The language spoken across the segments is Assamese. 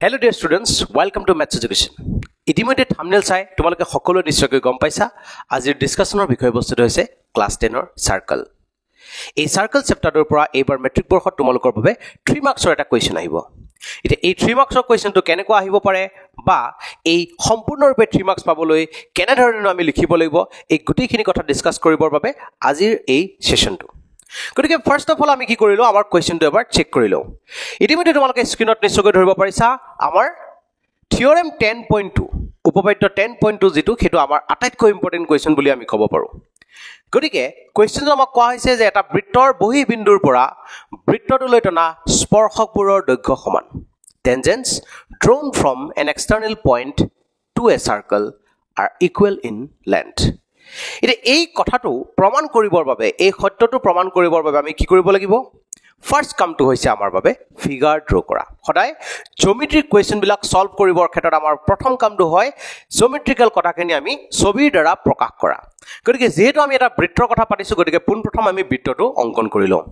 Hello dear students, welcome to Maths Education. ইতিমধ্যে থাম্বনেল চাই তোমালোকে সকলো নিশ্চয়কৈ গম পাইছা আজিৰ ডিসকাশনৰ বিষয়বস্তুটো হৈছে ক্লাস 10ৰ সাৰ্কেল। এই সাৰ্কেল চেপ্টাৰটোৰ পৰা এইবাৰ মেট্ৰিক বৰ্ষত তোমালোকৰ বাবে 3 মাৰ্কছৰ এটা কোৱেশ্চন আহিব। এতিয়া এই 3 মাৰ্কছৰ কোৱেশ্চনটো কেনেকৈ আহিব পাৰে বা এই সম্পূৰ্ণৰূপে 3 মাৰ্কছ পাবলৈ কেনে ধৰণে আমি লিখিব লাগিব এই গোটেইখিনি কথা ডিসকাস কৰিবৰ বাবে আজিৰ এই সেশনটো। গতিকে ফাৰ্স্ট অফ অল আমি কি কৰিলো আমাৰ কোৱেশ্চনটো এবাৰ চেক কৰিলো। ইতিমধ্যে তোমালোকে স্ক্ৰিনত নিশ্চয়কৈ ধৰিব পাৰিছা আমাৰ থিওৰেম 10.2 উপপাদ্য 10.2 যেটো হেতু আমাৰ আটাইতকৈ ইম্পৰ্টেন্ট কোৱেশ্চন বুলি আমি ক'ব পাৰো। গতিকে কোৱেশ্চনটো আমাক কোৱা হৈছে যে এটা বৃত্তৰ বহি বিন্দুৰ পৰা বৃত্তটোলৈ টনা স্পৰ্শকবোৰৰ দৈৰ্ঘ্য সমান। Tangents drawn from an external point to a circle are equal in length. এটা এই কথাটো প্ৰমাণ কৰিবৰ বাবে এই সত্যটো প্ৰমাণ কৰিবৰ বাবে আমি কি কৰিব লাগিব ফাৰ্স্ট কামটো হৈছে আমাৰ বাবে ফিগাৰ ড্ৰ কৰা। সদায় জিওমেট্ৰিক কোৱেশ্চন বিলাক সলভ কৰিবৰ ক্ষেত্ৰত আমাৰ প্ৰথম কামটো হয় জিওমেট্ৰিক্যাল কথাখিনি আমি ছবিৰ দ্বাৰা প্ৰকাশ কৰা। গতিকে যেহেতু আমি এটা বৃত্তৰ কথা পাতিছো গতিকে পোনপ্ৰথম আমি বৃত্তটো অংকন কৰি লওঁ।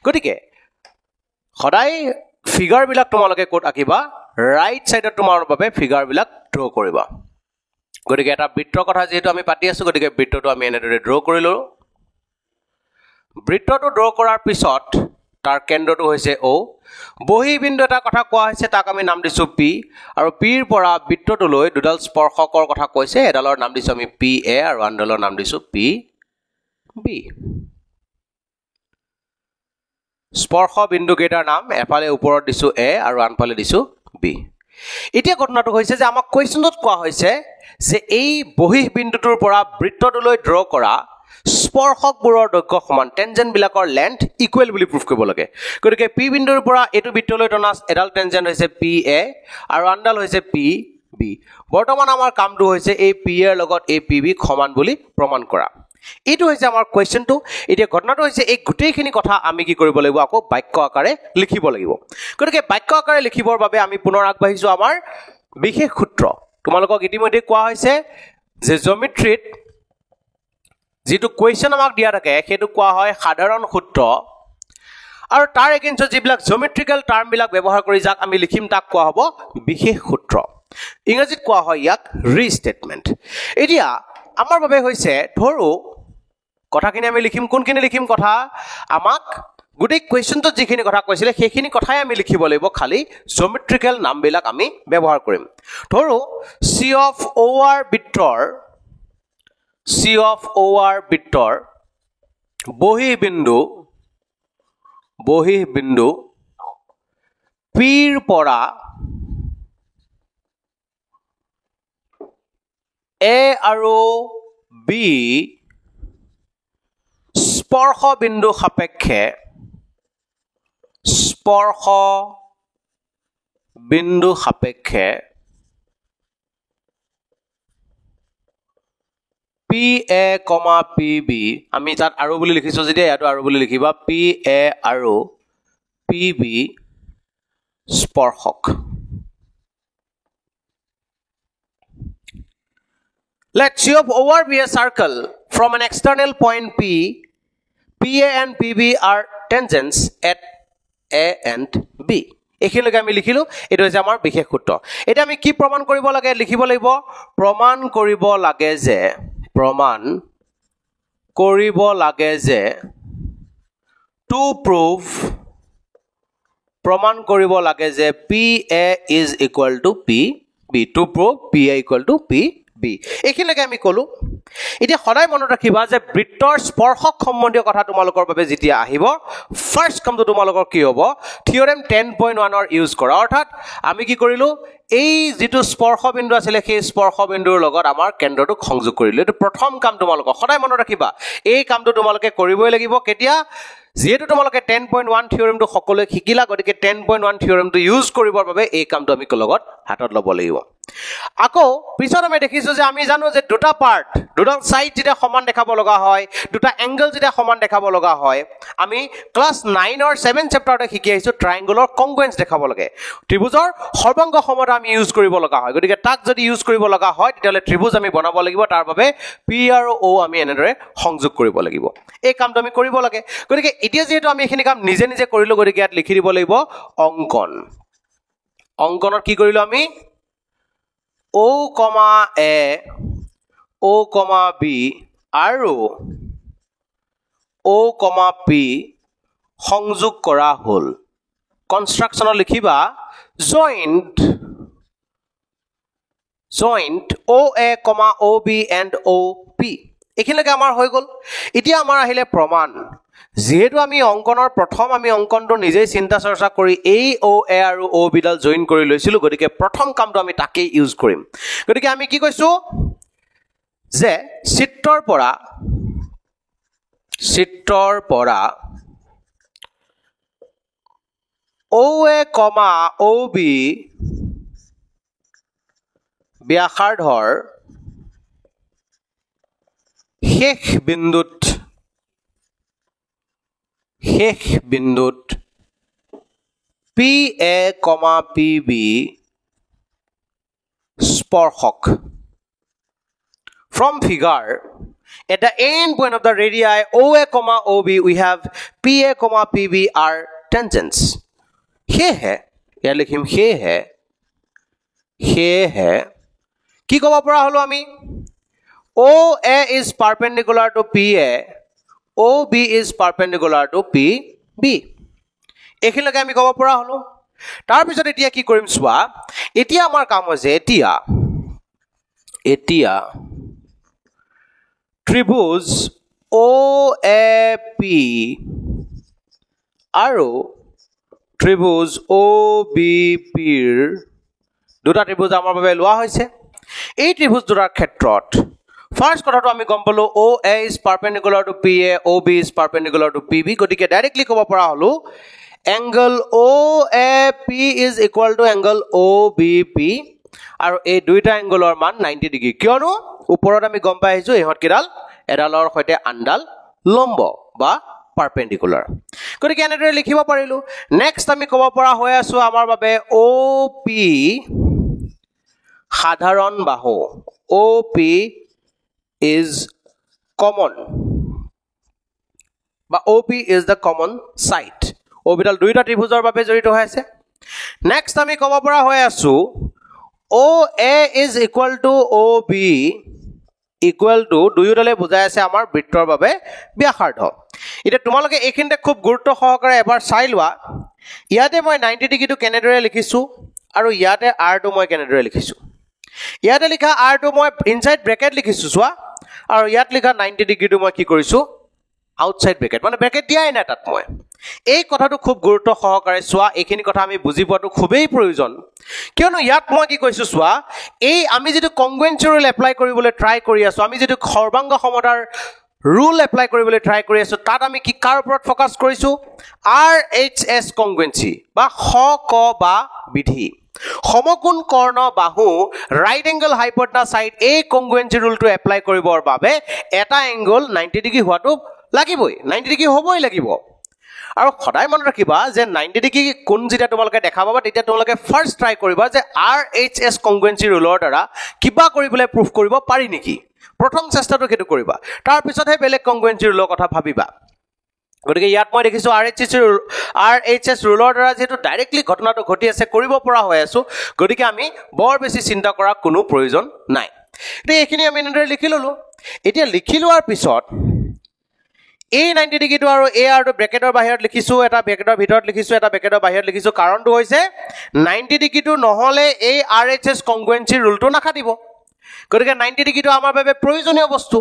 গতিকে সদায় ফিগাৰ বিলাক তোমালোকে কোড আঁকিবা ৰাইট সাইডত তোমাৰ বাবে ফিগাৰ বিলাক ড্ৰ কৰিবা। গতিকে এটা বৃত্তৰ কথা যেহেতু আমি পাতি আছো গতিকে বৃত্তটো আমি এনেদৰে ড্ৰ কৰিলো। বৃত্তটো ড্ৰ কৰাৰ পিছত তাৰ কেন্দ্ৰটো হৈছে O, বহি বিন্দু এটা কথা কোৱা হৈছে তাক আমি নাম দিছো P আৰু P ৰ পৰা বৃত্তটোলৈ দুডাল স্পৰ্শকৰ কথা কৈছে এডালৰ নাম দিছো আমি PA আৰু আনডালৰ নাম দিছো PB। স্পৰ্শ বিন্দু কেইটাৰ নাম এফালে ওপৰত দিছো A আৰু আনফালে দিছো B। এতিয়া ঘটনাটো হৈছে যে আমাক কোৱেশ্চনত কোৱা হৈছে যে এই বহি বিন্দুটোৰ পৰা বৃত্তটোলৈ ড্ৰ কৰা স্পৰ্শকবোৰৰ দৈৰ্ঘ্য সমান টেনজেন্ট বিলাকৰ লেন্থ ইকুৱেল বুলি প্ৰুফ কৰিব লাগে। গতিকে P বিন্দুৰ পৰা এটো বৃত্তলৈ টনা এডাল টেনজেন্ট হৈছে PA আৰু আনডাল হৈছে PB। বৰ্তমান আমাৰ কামটো হৈছে এই PA ৰ লগত এই PB সমান বুলি প্ৰমাণ কৰা। এইটো হৈছে আমাৰ কোৱেশ্চনটো। এতিয়া ঘটনাটো হৈছে এই গোটেইখিনি কথা আমি কি কৰিব লাগিব আকৌ বাক্য আকাৰে লিখিব লাগিব। গতিকে বাক্য আকাৰে লিখিবৰ বাবে আমি পুনৰ আগবাঢ়িছো আমাৰ বিশেষ সূত্ৰ। তোমালোকক ইতিমধ্যে কোৱা হৈছে যে জিওমেট্ৰিত যেটো কোৱেশ্চন আমাক দিয়া থাকে হেতু কোৱা হয় সাধাৰণ সূত্ৰ আৰু তাৰ এগেইনষ্টত যিবিলাক জিওমেট্ৰিক্যাল টাৰ্ম বিলাক ব্যৱহাৰ কৰি যাক আমি লিখিম তাক কোৱা হ'ব বিশেষ সূত্ৰ। ইংৰাজীত কোৱা হয় ইয়াক ৰিস্টেটমেন্ট। এতিয়া আমাৰ বাবে হৈছে ধৰো কথাখিনি আমি লিখিম কোনখিনি লিখিম কথা আমাক গোটেই কোৱেশ্চনটো যিখিনি কথা কৈছিলে সেইখিনি কথাই আমি লিখিব লাগিব খালি জিওমেট্ৰিক্যাল নামবিলাক আমি ব্যৱহাৰ কৰিম। ধৰো C of OR বৃত্তৰ বহি বিন্দু P ৰ পৰা A আৰু B স্পৰ্শ বিন্দু সাপেক্ষে PA, PB আমি তাত আৰু বুলি লিখিছো যেতিয়া ইয়াতো আৰু বুলি লিখিবা PA আৰু PB স্পৰ্শক। Let C of OR be a circle from an external point P. PA and PB are tangents at A and B. এখিলৈকে আমি লিখিলো এটো হৈছে আমাৰ বিশেষ সূত্ৰ। এটা আমি কি প্ৰমাণ কৰিব লাগে লিখিব লাগিব প্ৰমাণ কৰিব লাগে যে to prove PA is equal to PB to prove PA equal to PB। এখিলৈকে আমি কলো। এতিয়া সদায় মনত ৰাখিবা যে বৃত্তৰ স্পৰ্শক সম্বন্ধীয় কথা তোমালোকৰ বাবে যেতিয়া আহিব ফাৰ্স্ট কামটো তোমালোকৰ কি হ'ব থিওৰেম 10.1 ৰ ইউজ কৰা। অৰ্থাৎ আমি কি কৰিলো এই যেটো স্পৰ্শ বিন্দু আছিল সেই স্পৰ্শ বিন্দুৰ লগত আমাৰ কেন্দ্ৰটোক সংযোগ কৰিলো। এটো প্ৰথম কাম তোমালোকৰ সদায় মনত ৰাখিবা এই কামটো তোমালোকে কৰিবই লাগিব। কেতিয়া যেহেতু তোমালোকে 10.1 থিওৰেমটো সকলোৱে শিকিলা গতিকে 10.1 থিওৰেমটো ইউজ কৰিবৰ বাবে এই কামটো আমি লগত হাতত ল'ব লাগিব। আকৌ পিছত আমি দেখিছো যে আমি জানো যে দুটা পাৰ্ট দুটা সাইড যেতিয়া সমান দেখাব লগা হয় দুটা এংগল যেতিয়া সমান দেখাব লগা হয় আমি ক্লাস 9 ৰ 7 চেপ্টাৰতে শিকি আহিছো ট্ৰায়াঙ্গলৰ কংগ্ৰুয়েন্স দেখাব লাগে। ত্ৰিভুজৰ সৰ্বাংগ সমতা আমি ইউজ কৰিব লগা হয়। গতিকে তাক যদি ইউজ কৰিব লগা হয় তেতিয়ালে ত্ৰিভুজ আমি বনাব লাগিব তাৰ বাবে P আৰু O আমি এনেদৰে সংযোগ কৰিব লাগিব। এই কামটো আমি কৰিব লাগে। গতিকে এতিয়া যেহেতু আমি এখিনি কাম নিজে কৰিলো গতিকে ইয়াত লিখি দিব লাগিব অঙ্কন। অংকনত কি কৰিলো আমি O, A, O, B আৰু O, P সংযোগ কৰা হল কনস্ট্ৰাকশনত লিখিবা joint OA, OB and OP এখিনলৈকে আমাৰ হৈ গল এতিয়া আমাৰ আহিলে প্ৰমাণ যেহেতু আমি অংকনৰ প্ৰথম আমি অংকনটো নিজেই চিন্তা চৰ্চা কৰি এই OA আৰু OB ডাল জয়েন কৰি লৈছিলো গতিকে প্ৰথম কামটো আমি তাকেই ইউজ কৰিম গতিকে আমি কি কৈছো যে চিত্ৰৰ পৰা OA, OB ব্যাসাৰ্ধৰ শেষ বিন্দুত PA, PB স্পৰ্শক from figure at the end point of the radii OA, OB we have PA, PB are tangents সেয়েহে ইয়াত লিখিম সেয়েহে কি ক'ব পৰা হলো আমি OA is perpendicular to PA OB is perpendicular to PB এখিনলৈকে আমি ক'ব পৰা হলো তাৰ পিছত এতিয়া কি কৰিম চোৱা এতিয়া আমাৰ কাম হৈছে এতিয়া ত্ৰিভুজ OAP আৰু ত্ৰিভুজ OBP ৰ দুটা ত্ৰিভুজ আমাৰ বাবে লোৱা হৈছে এই ত্ৰিভুজ দুটাৰ ক্ষেত্ৰত ফাৰ্স্ট কথাটো আমি গম পালো OA is perpendicular to PA OB is perpendicular to PB গতিকে ডাইৰেক্টলি ক'ব পৰা হলো angle OAP is equal to angle OBP আৰু এই দুইটা এংগলৰ মান 90 ডিগ্ৰী কিয়নো ওপৰত আমি গম পাই আহিছো ইহত কিডাল এডালৰ সৈতে আনডাল লম্ব বা perpendicular গতিকে এনেদৰে লিখিব পাৰিলো নেক্সট আমি ক'ব পৰা হৈ আছো আমাৰ বাবে OP সাধাৰণ বাহু OP is common বা OP is the common side orbital দুইটা ত্ৰিভুজৰ বাবে জড়িত হৈ আছে নেক্সট আমি ক'ব পৰা হৈ আছো OA is equal to OB equal to দুয়োডালে বুজাই আছে আমাৰ বৃত্তৰ বাবে ব্যাসাৰ্ধ এটা তোমালোকে এইখিনতে খুব গুৰুত্ব সহকাৰে এবাৰ চাই লোৱা ইয়াতে মই 90 ডিগ্ৰীটো কেনেদৰে লিখিছো আৰু ইয়াতে r টো মই কেনেদৰে লিখিছো ইয়াতে লিখা r টো মই ইনসাইড ব্ৰেকেট লিখিছো চোৱা আৰু ইয়াত লিখা 90 ডিগ্ৰীটো মই কি কৰিছো আউটসাইড ব্ৰেকেট মানে ব্ৰেকেট দিয়াই নাই তাত মই এই কথাটো খুব গুৰুত্ব সহকাৰে চোৱা এইখিনি কথা আমি বুজি পোৱাটো খুবেই প্ৰয়োজন কিয়নো ইয়াত মই কি কৈছো চোৱা এই আমি যেটো কংগ্ৰুৱেন্সি ৰুল এপ্লাই কৰিবলৈ ট্ৰাই কৰি আছো আমি যেটো সৰ্বাংগ সমতাৰ rule apply কৰিবলৈ ট্ৰাই কৰি আছো তাত আমি কি কাৰ ওপৰত ফোকাস কৰিছো RHS কংগ্ৰুৱেন্সি বা খ ক বা বিধি সমকোণ কৰ্ণ বাহু ৰাইট এংগল হাইপোটেনাস সাইড এই কংগ্ৰুৱেন্সি ৰুলটো এপ্লাই কৰিবৰ বাবে এটা এংগল 90 ডিগ্ৰী হোৱাটো লাগিবই 90 ডিগ্ৰী হ'বই লাগিব আৰু খদাই মন ৰাখিবা যে 90 ডিগ্ৰী কোন যেটা তোমালোকে দেখা পাবা তেতিয়া তোমালোকে ফাৰ্স্ট ট্ৰাই কৰিবা যে RHS কংগ্ৰুৱেন্সি ৰুলৰ দ্বাৰা কিবা কৰিবলৈ প্ৰুফ কৰিব পাৰি নেকি প্ৰথম চেষ্টাটো কেটো কৰিবা তাৰ পিছতহে বেলেগ কংগ্ৰুৱেন্সি ৰুলৰ কথা ভাবিবা গতিকে ইয়াত মই দেখিছো RHS ৰুলৰ দ্বাৰা যেটো ডাইৰেক্টলি ঘটনাটো ঘটি আছে কৰিব পৰা হৈ আছে গতিকে আমি বৰ বেছি চিন্তা কৰা কোনো প্ৰয়োজন নাই এতিয়া এইখিনি আমি এনেদৰে লিখি ললো এতিয়া লিখি লোৱাৰ পিছত এই 90 ডিগ্ৰীটো আৰু AR টো ব্ৰেকেটৰ বাহিৰত লিখিছো এটা ব্ৰেকেটৰ ভিতৰত লিখিছো এটা ব্ৰেকেটৰ বাহিৰত লিখিছো কাৰণটো হৈছে 90 ডিগ্ৰীটো নহলে এই RHS কংগ্ৰুৱেন্সি ৰুলটো নাখাদিব গতিকে 90 ডিগ্ৰীটো আমাৰ বাবে প্ৰয়োজনীয় বস্তু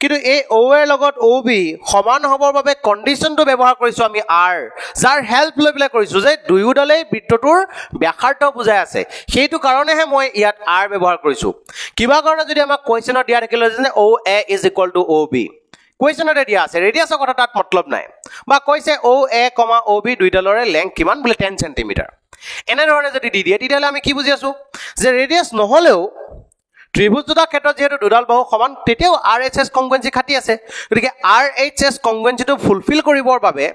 কিন্তু এই OA লগত OB সমান হ'বৰ বাবে কন্ডিশনটো ব্যৱহাৰ কৰিছো আমি R যাৰ হেল্প লৈ পেলাই কৰিছো যে দুয়োডালে বৃত্তটোৰ ব্যাসাৰ্ধ বুজাই আছে সেইটো কাৰণেহে মই ইয়াত R ব্যৱহাৰ কৰিছো কিবা কাৰণে যদি আমাক কোৱেশ্চনত দিয়া থাকিলে যে OA is equal to OB কোৱেশ্চনতে দিয়া আছে ৰেডিয়াছৰ কথা তাত মতলব নাই বা কৈছে OA, OB দুইডালৰে লেংথ কিমান বলে 10 cm এনে ধৰণে যদি দি দিয়ে তেতিয়ালে আমি কি বুজি আছো যে ৰেডিয়াছ নহলেও ত্ৰিভুজ দুটা ক্ষেত্ৰত যেহেতু দুডাল বাহু সমান তেতিয়াও RHS কংগ্ৰুৱেন্সি খাটি আছে গতিকে RHS কংগ্ৰুৱেন্সিটো ফুলফিল কৰিবৰ বাবে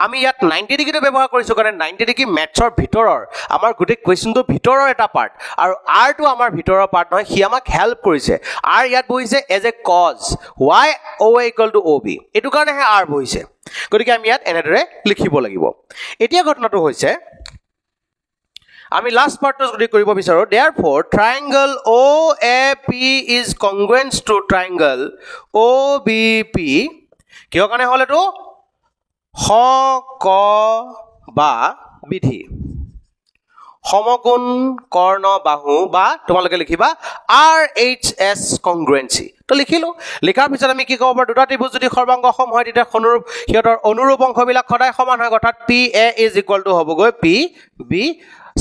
আমি ইয়াত 90 ডিগ্ৰীটো ব্যৱহাৰ কৰিছো কাৰণ 90 ডিগ্ৰী মেথছৰ ভিতৰৰ আমাৰ গোটেই কোৱেশ্চনটো ভিতৰৰ এটা পাৰ্ট আৰু R টো আমাৰ ভিতৰৰ পাৰ্ট নহয় হি আমাক হেল্প কৰিছে R ইয়াত বহিছে as a cause why OA equal to OB এটো কাৰণেহে R বহিছে গতিকে আমি ইয়াত এনেদৰে লিখিব লাগিব এতিয়া ঘটনাটো হৈছে আমি লাষ্ট পাৰ্টটো যদি কৰিব বিচাৰো therefore triangle OAP is congruent to triangle OBP কিয় কাৰণে হল এটো হ ক বা বিধি সমকোণ কৰ্ণ বাহু বা তোমালোকে লিখিবা RHS congruency তো লিখিলো লিখাৰ পিছত আমি কি ক'ব পাৰো দুটা ত্ৰিভুজ যদি সৰ্বাংগ সম হয় তেতিয়া হিয়তৰ অনুৰূপ অংশবিলাক সদায় সমান হয় অৰ্থাৎ PA = হ'বগৈ PB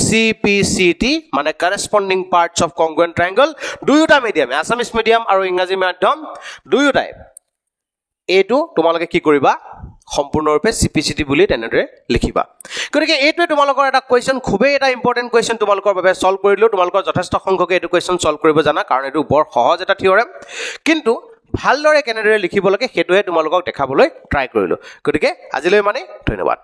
CPCT মানে corresponding parts of congruent triangle দুয়োটা মিডিয়াম আছামিজ মিডিয়াম আৰু ইংৰাজী মাধ্যম দুয়োটাই এটো তোমালোকে কি কৰিবা সম্পূৰ্ণৰূপে CPCT বুলি তেনেদৰে লিখিবা গতিকে এইটোৱে তোমালোকৰ এটা কোৱেশ্চন খুবেই এটা ইম্পৰ্টেন্ট কোৱেশ্চন তোমালোকৰ বাবে সলভ কৰিলো তোমালোকৰ যথেষ্ট সংখ্যকে এইটো কোৱেশ্চন সলভ কৰিব জানা কাৰণ এইটো বৰ সহজ এটা থিওৰেম কিন্তু ভালদৰে কেনেদৰে লিখিব লাগে হেতুৱে তোমালোকক দেখাবলৈ ট্ৰাই কৰিলো গতিকে আজিলৈ মানে ধন্যবাদ